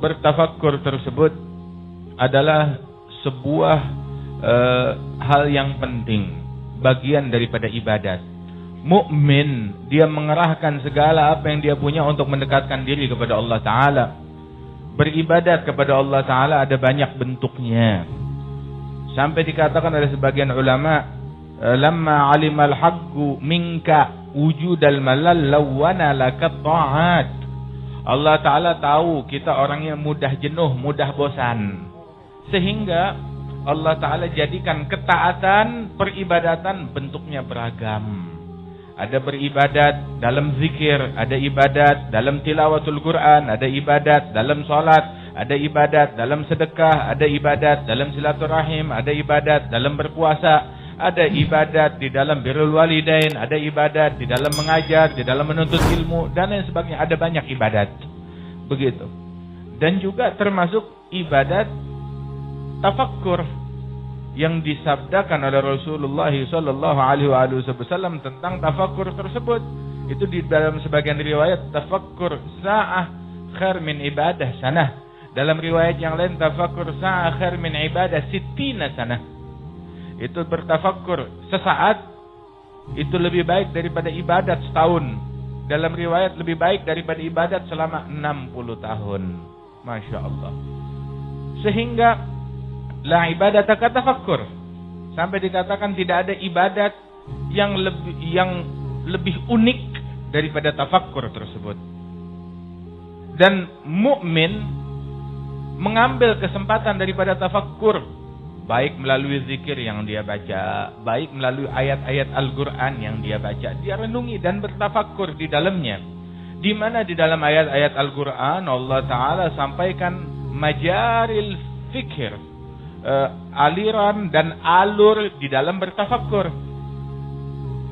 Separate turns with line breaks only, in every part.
bertafakkur tersebut adalah sebuah hal yang penting, bagian daripada ibadat. Mukmin dia mengerahkan segala apa yang dia punya untuk mendekatkan diri kepada Allah Ta'ala. Beribadat kepada Allah Ta'ala ada banyak bentuknya. Sampai dikatakan oleh sebagian ulama, lamma alimal haqqu minka wujudal malal lawana laka ta'at. Allah Ta'ala tahu kita orangnya mudah jenuh, mudah bosan. Sehingga Allah Ta'ala jadikan ketaatan, peribadatan bentuknya beragam. Ada beribadat dalam zikir, ada ibadat dalam tilawatul Quran, ada ibadat dalam salat, ada ibadat dalam sedekah, ada ibadat dalam silaturahim, ada ibadat dalam berpuasa, ada ibadat di dalam birrul walidain, ada ibadat di dalam mengajar, di dalam menuntut ilmu, dan lain sebagainya. Ada banyak ibadat. Begitu. Dan juga termasuk ibadat tafakkur yang disabdakan oleh Rasulullah sallallahu alaihi wasallam tentang tafakkur tersebut. Itu di dalam sebagian riwayat tafakkur sa'ah khair min ibadah sanah. Dalam riwayat yang lain tafakkur sa'ah khair min ibadah sittina sanah. Itu bertafakkur sesaat itu lebih baik daripada ibadat setahun. Dalam riwayat lebih baik daripada ibadat selama 60 tahun. Masya Allah. Sehingga la ibadata ka tafakkur. Sampai dikatakan tidak ada ibadat yang lebih unik daripada tafakkur tersebut. Dan mukmin mengambil kesempatan daripada tafakkur, baik melalui zikir yang dia baca, baik melalui ayat-ayat Al-Quran yang dia baca, dia renungi dan bertafakkur di dalamnya. Di mana di dalam ayat-ayat Al-Quran Allah Ta'ala sampaikan majaril fikir, aliran dan alur di dalam bertafakkur.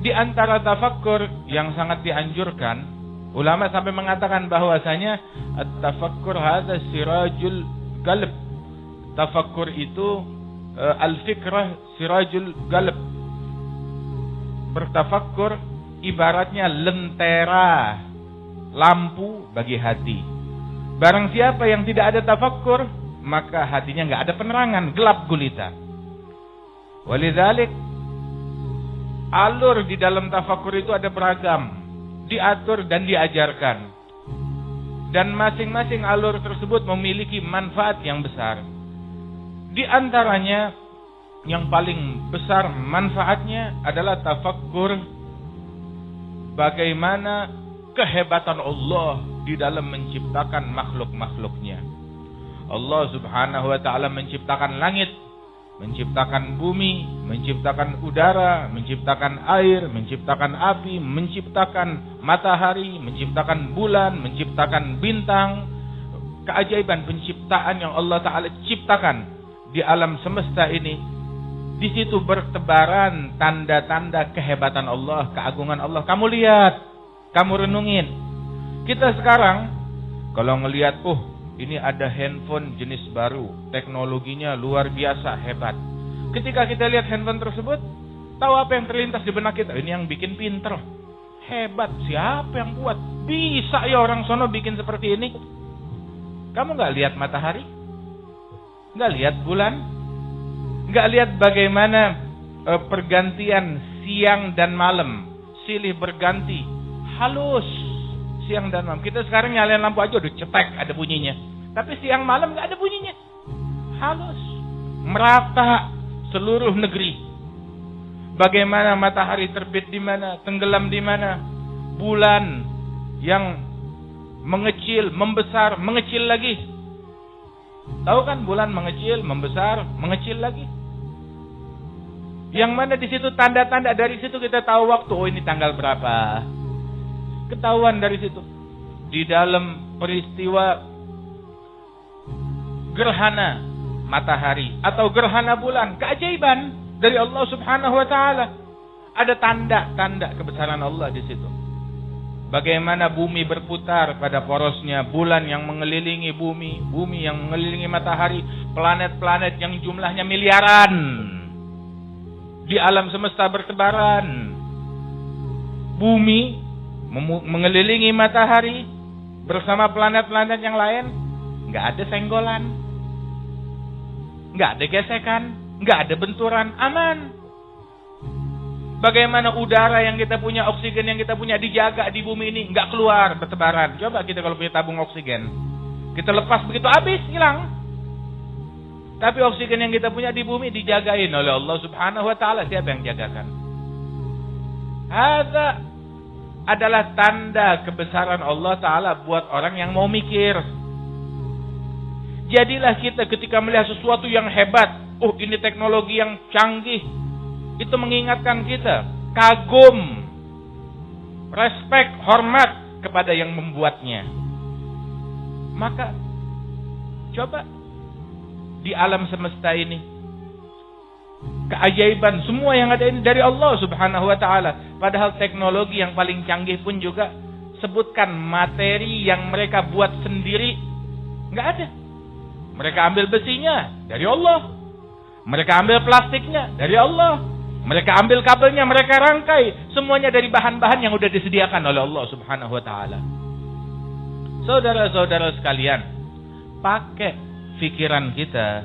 Di antara tafakkur yang sangat dianjurkan, ulama sampai mengatakan bahwasanya at-tafakkur hadza sirajul qalb. Tafakkur itu al-fikrah sirajul qalb. Bertafakkur ibaratnya lentera lampu bagi hati. Barang siapa yang tidak ada tafakkur, maka hatinya nggak ada penerangan, gelap gulita. Walidzalik alur di dalam tafakkur itu ada beragam, diatur dan diajarkan. Dan masing-masing alur tersebut memiliki manfaat yang besar. Di antaranya yang paling besar manfaatnya adalah tafakkur bagaimana kehebatan Allah di dalam menciptakan makhluk-makhluknya. Allah Subhanahu wa Ta'ala menciptakan langit, menciptakan bumi, menciptakan udara, menciptakan air, menciptakan api, menciptakan matahari, menciptakan bulan, menciptakan bintang. Keajaiban penciptaan yang Allah Ta'ala ciptakan di alam semesta ini, di situ bertebaran tanda-tanda kehebatan Allah, keagungan Allah. Kamu lihat, kamu renungin. Kita sekarang kalau ngelihat, ini ada handphone jenis baru, teknologinya luar biasa, hebat. Ketika kita lihat handphone tersebut, tahu apa yang terlintas di benak kita? Ini yang bikin pinter, hebat, siapa yang buat? Bisa ya orang sono bikin seperti ini. Kamu gak lihat matahari? Gak lihat bulan? Gak lihat bagaimana pergantian siang dan malam, silih berganti, halus. Siang dan malam. Kita sekarang nyalain lampu aja udah cetek ada bunyinya. Tapi siang malam nggak ada bunyinya. Halus. Merata seluruh negeri. Bagaimana matahari terbit di mana, tenggelam di mana. Bulan yang mengecil, membesar, mengecil lagi. Tahu kan bulan mengecil, membesar, mengecil lagi. Yang mana di situ tanda-tanda, dari situ kita tahu waktu. Oh ini tanggal berapa. Ketahuan dari situ. Di dalam peristiwa gerhana matahari atau gerhana bulan, keajaiban dari Allah Subhanahu wa Ta'ala. Ada tanda-tanda kebesaran Allah di situ. Bagaimana bumi berputar pada porosnya, bulan yang mengelilingi bumi, bumi yang mengelilingi matahari, planet-planet yang jumlahnya miliaran di alam semesta bertebaran. Bumi mengelilingi matahari bersama planet-planet yang lain. nggak ada senggolan, nggak ada gesekan, nggak ada benturan, aman. Bagaimana udara yang kita punya, oksigen yang kita punya dijaga di bumi ini, nggak keluar bertebaran. Coba kita kalau punya tabung oksigen, kita lepas begitu habis, hilang. Tapi oksigen yang kita punya di bumi dijagain oleh Allah Subhanahu wa taala. Siapa yang jagakan? Hadza adalah tanda kebesaran Allah taala buat orang yang mau mikir. Jadilah kita ketika melihat sesuatu yang hebat, ini teknologi yang canggih, itu mengingatkan kita kagum, respek, hormat kepada yang membuatnya. Maka coba di alam semesta ini, keajaiban semua yang ada ini dari Allah Subhanahu wa taala. Padahal teknologi yang paling canggih pun juga sebutkan materi yang mereka buat sendiri nggak ada. Mereka ambil besinya dari Allah. Mereka ambil plastiknya dari Allah. Mereka ambil kabelnya, mereka rangkai. Semuanya dari bahan-bahan yang sudah disediakan oleh Allah Subhanahu wa taala. Saudara-saudara sekalian, pakai pikiran kita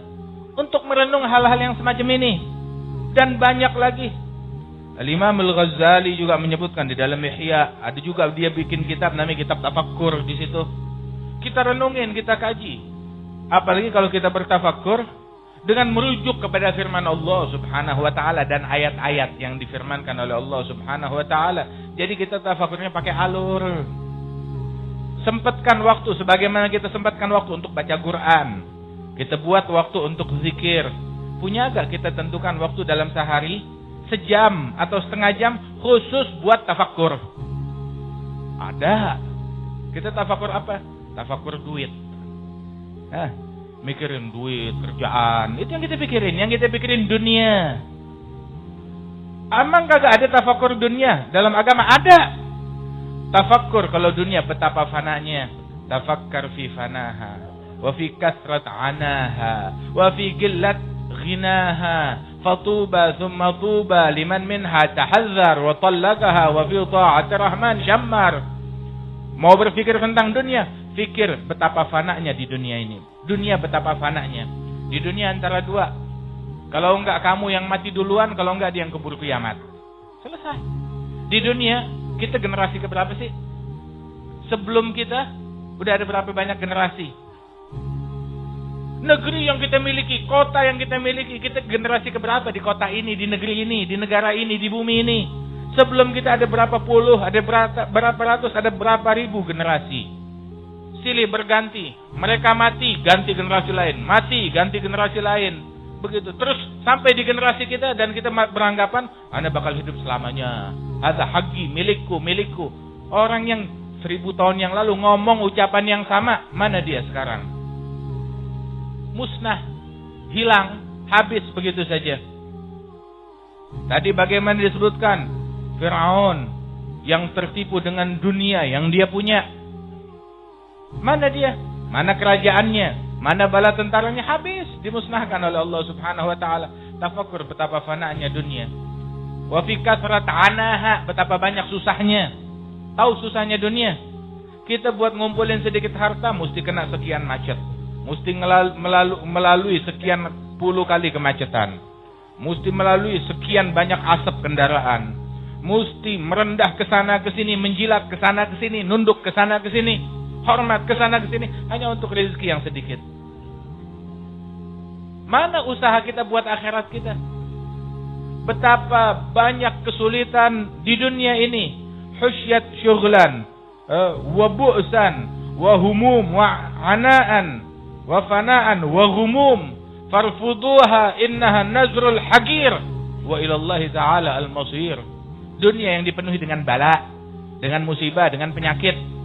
untuk merenung hal-hal yang semacam ini. Dan banyak lagi. Al-Imam Al-Ghazali juga menyebutkan di dalam Ihya, ada juga dia bikin kitab namanya kitab tafakkur di situ. Kita renungin, kita kaji. Apalagi kalau kita bertafakkur dengan merujuk kepada firman Allah Subhanahu wa taala dan ayat-ayat yang difirmankan oleh Allah Subhanahu wa taala. Jadi kita tafakkurnya pakai alur. Sempatkan waktu sebagaimana kita sempatkan waktu untuk baca Quran. Kita buat waktu untuk zikir. Punya gak kita tentukan waktu dalam sehari, sejam atau setengah jam khusus buat tafakkur? Ada. Kita tafakkur apa? Tafakkur duit. Mikirin duit, kerjaan. Itu yang kita pikirin. Yang kita pikirin dunia. Emang kagak ada tafakkur dunia? Dalam agama ada. Tafakkur kalau dunia betapa fananya. Tafakkar fi fanaha. Wa fi kasrat anaha. Wa fi gillat ghinaha. Fatuba thumma tuba liman minha tahazzar. Wa tallaqaha wa fi ta'ati rahman syammar. Mau berpikir tentang dunia? Fikir betapa fananya di dunia ini. Dunia betapa fananya. Di dunia antara dua. Kalau enggak kamu yang mati duluan, kalau enggak dia yang keburu kiamat. Selesai. Di dunia, kita generasi keberapa sih? Sebelum kita, udah ada berapa banyak generasi? Negeri yang kita miliki, kota yang kita miliki, kita generasi keberapa di kota ini, di negeri ini, di negara ini, di bumi ini? Sebelum kita ada berapa puluh, ada berapa ratus, ada berapa ribu generasi. Silih berganti. Mereka mati, ganti generasi lain. Mati, ganti generasi lain. Begitu. Terus sampai di generasi kita dan kita beranggapan, Anda bakal hidup selamanya. Hadza haqqi, milikku, milikku. Orang yang 1000 tahun yang lalu ngomong ucapan yang sama, mana dia sekarang? Musnah, hilang, habis begitu saja. Tadi bagaimana disebutkan? Fir'aun yang tertipu dengan dunia yang dia punya. Mana dia? Mana kerajaannya? Mana bala tentaranya? Habis, dimusnahkan oleh Allah Subhanahu wa taala. Tafakkur betapa fananya dunia. Wa fi kasrat anaha, betapa banyak susahnya. Tahu susahnya dunia? Kita buat ngumpulin sedikit harta mesti kena sekian macet. Mesti melalui sekian puluh kali kemacetan. Mesti melalui sekian banyak asap kendaraan. Mesti merendah ke sana ke sini, menjilat ke sana ke sini, nunduk ke sana ke sini. Hormat ke sana ke sini hanya untuk rezeki yang sedikit. Mana usaha kita buat akhirat kita? Betapa banyak kesulitan di dunia ini. Husyat syughlan, wa bu'san, wa humum, wa anaan, wa fanaan, wa humum. Farfuduha innaha nazrul hagir. Wa ilallahi ta'ala al-masir. Dunia yang dipenuhi dengan bala, dengan musibah, dengan penyakit.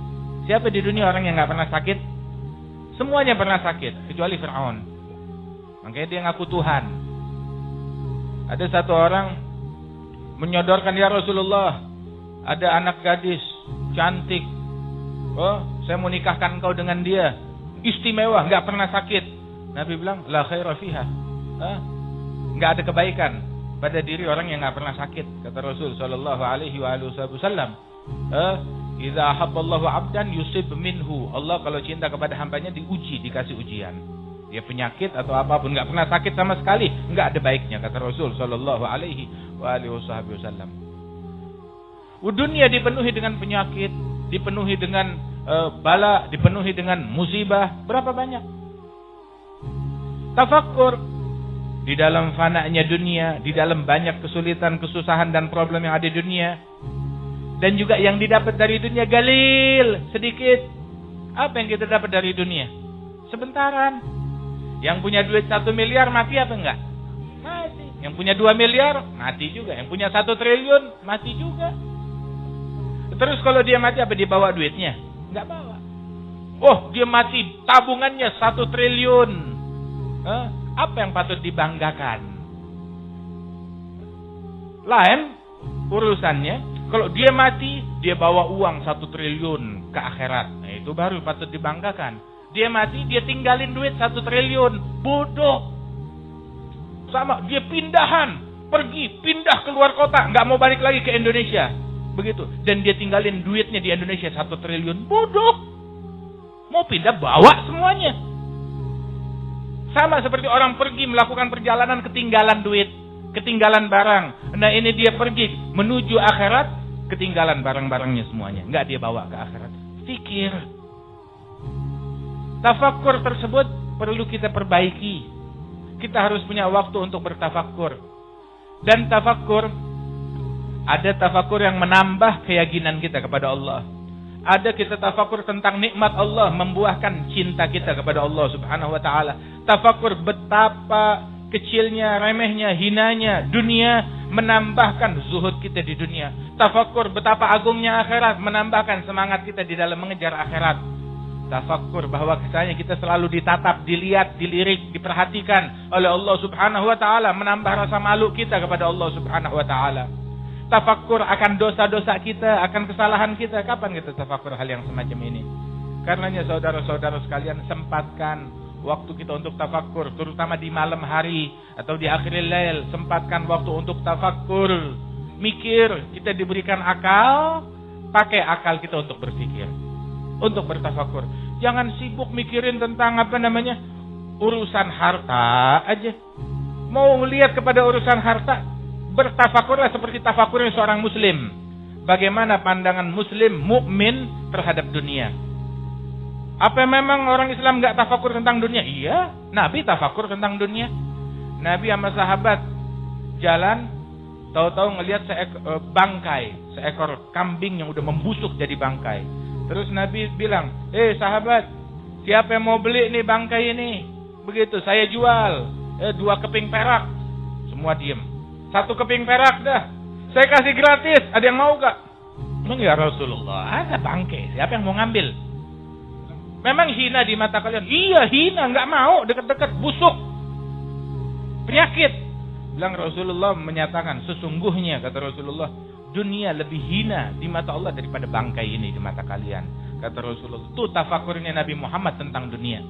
Siapa di dunia orang yang gak pernah sakit? Semuanya pernah sakit, kecuali Fir'aun. Makanya dia ngaku Tuhan. Ada satu orang menyodorkan, ya Rasulullah, ada anak gadis, cantik. Oh, saya mau nikahkan engkau dengan dia. Istimewa, gak pernah sakit. Nabi bilang, la khaira fiha. Gak ada kebaikan pada diri orang yang gak pernah sakit. Kata Rasul sallallahu alaihi wasallam. Idza habballahu 'abdan yusib minhu. Allah kalau cinta kepada hambanya diuji, dikasih ujian. Dia penyakit atau apapun, enggak pernah sakit sama sekali, enggak ada baiknya kata Rasul sallallahu alaihi wasallam. Dunia dipenuhi dengan penyakit, dipenuhi dengan bala, dipenuhi dengan musibah. Berapa banyak? Tafakkur di dalam fananya dunia, di dalam banyak kesulitan, kesusahan dan problem yang ada di dunia. Dan juga yang didapat dari dunia galil, sedikit. Apa yang kita dapat dari dunia? Sebentaran. Yang punya duit 1 miliar mati apa enggak? Mati. Yang punya 2 miliar mati juga. Yang punya 1 triliun mati juga. Terus kalau dia mati apa dia bawa duitnya? Enggak bawa. Oh, dia mati tabungannya 1 triliun. Apa yang patut dibanggakan? Lain urusannya. Kalau dia mati, dia bawa uang 1 triliun ke akhirat. Nah, itu baru patut dibanggakan. Dia mati, dia tinggalin duit 1 triliun. Bodoh. Sama, dia pindah keluar kota. Nggak mau balik lagi ke Indonesia. Begitu. Dan dia tinggalin duitnya di Indonesia 1 triliun. Bodoh. Mau pindah, bawa semuanya. Sama seperti orang pergi melakukan perjalanan ketinggalan duit. Ketinggalan barang. Nah ini dia pergi menuju akhirat, ketinggalan barang-barangnya semuanya. Enggak dia bawa ke akhirat. Fikir. Tafakkur tersebut perlu kita perbaiki. Kita harus punya waktu untuk bertafakkur. Dan tafakkur, ada tafakkur yang menambah keyakinan kita kepada Allah. Ada kita tafakkur tentang nikmat Allah, membuahkan cinta kita kepada Allah subhanahu wa ta'ala. Tafakkur betapa kecilnya, remehnya, hinanya dunia, menambahkan zuhud kita di dunia. Tafakkur betapa agungnya akhirat, menambahkan semangat kita di dalam mengejar akhirat. Tafakkur bahwa kesannya kita selalu ditatap, dilihat, dilirik, diperhatikan oleh Allah subhanahu wa ta'ala, menambah rasa malu kita kepada Allah subhanahu wa ta'ala. Tafakkur akan dosa-dosa kita, akan kesalahan kita. Kapan kita tafakkur hal yang semacam ini? Karenanya saudara-saudara sekalian, sempatkan waktu kita untuk tafakkur, terutama di malam hari atau di akhir lail. Sempatkan waktu untuk tafakkur. Mikir, kita diberikan akal, pakai akal kita untuk berpikir, untuk bertafakkur. Jangan sibuk mikirin tentang urusan harta aja. Mau lihat kepada urusan harta, bertafakurlah seperti tafakurnya seorang muslim. Bagaimana pandangan muslim mukmin terhadap dunia? Apa memang orang Islam enggak tafakur tentang dunia? Iya, Nabi tafakur tentang dunia. Nabi sama sahabat jalan, tahu-tahu ngelihat seekor kambing yang udah membusuk jadi bangkai. Terus Nabi bilang, sahabat, siapa yang mau beli nih bangkai ini? Begitu, saya jual 2 keping perak. Semua diem. 1 keping perak dah, saya kasih gratis. Ada yang mau gak? Ya Rasulullah, ada bangkai, siapa yang mau ngambil? Memang hina di mata kalian? Iya hina, gak mau dekat-dekat, busuk, penyakit. Bilang Rasulullah menyatakan, sesungguhnya kata Rasulullah, dunia lebih hina di mata Allah daripada bangkai ini di mata kalian. Kata Rasulullah. Itu tafakurnya Nabi Muhammad tentang dunia.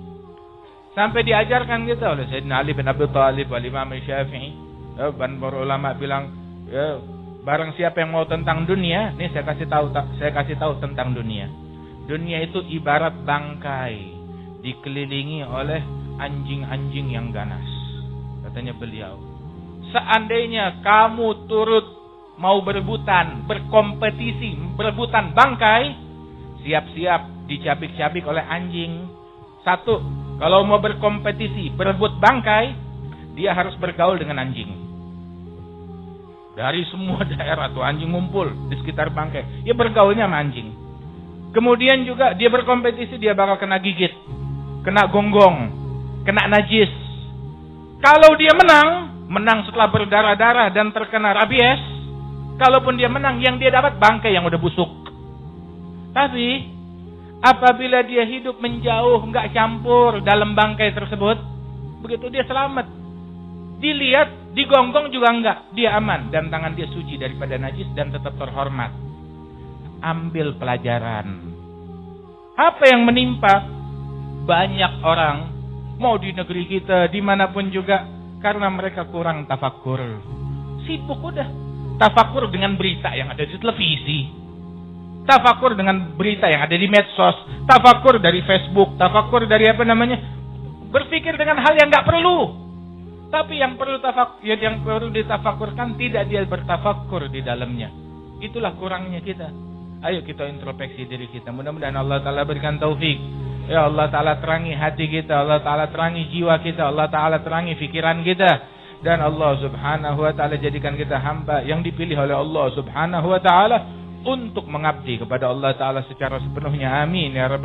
Sampai diajarkan kita oleh Sayyidina Ali bin Abi Thalib wal Imam Syafi'i. Dan para ulama bilang, barang siapa yang mau tentang dunia, nih saya kasih tahu tentang dunia. Dunia itu ibarat bangkai dikelilingi oleh anjing-anjing yang ganas. Katanya beliau, seandainya kamu turut mau berkompetisi, berebutan bangkai, siap-siap dicabik-cabik oleh anjing. 1, kalau mau berkompetisi, berebut bangkai, dia harus bergaul dengan anjing. Dari semua daerah tuh anjing ngumpul di sekitar bangkai. Ya bergaulnya sama anjing. Kemudian juga dia berkompetisi, dia bakal kena gigit, kena gonggong, kena najis. Kalau dia menang setelah berdarah-darah dan terkena rabies, kalaupun dia menang, yang dia dapat bangkai yang udah busuk. Tapi apabila dia hidup menjauh, nggak campur dalam bangkai tersebut, begitu dia selamat. Dilihat, digonggong juga enggak, dia aman dan tangan dia suci daripada najis dan tetap terhormat. Ambil pelajaran. Apa yang menimpa banyak orang, mau di negeri kita, dimanapun juga, karena mereka kurang tafakur. Sibuk udah tafakur dengan berita yang ada di televisi. tafakur dengan berita yang ada di medsos, tafakur dari Facebook, tafakur dari berpikir dengan hal yang nggak perlu. Tapi yang perlu ditafakurkan tidak dia bertafakur di dalamnya. Itulah kurangnya kita. Ayo kita introspeksi diri kita. Mudah-mudahan Allah Ta'ala berikan taufik. Ya Allah Ta'ala terangi hati kita, Allah Ta'ala terangi jiwa kita, Allah Ta'ala terangi pikiran kita. Dan Allah Subhanahu wa Ta'ala jadikan kita hamba yang dipilih oleh Allah Subhanahu wa Ta'ala untuk mengabdi kepada Allah Ta'ala secara sepenuhnya. Amin ya Rabbal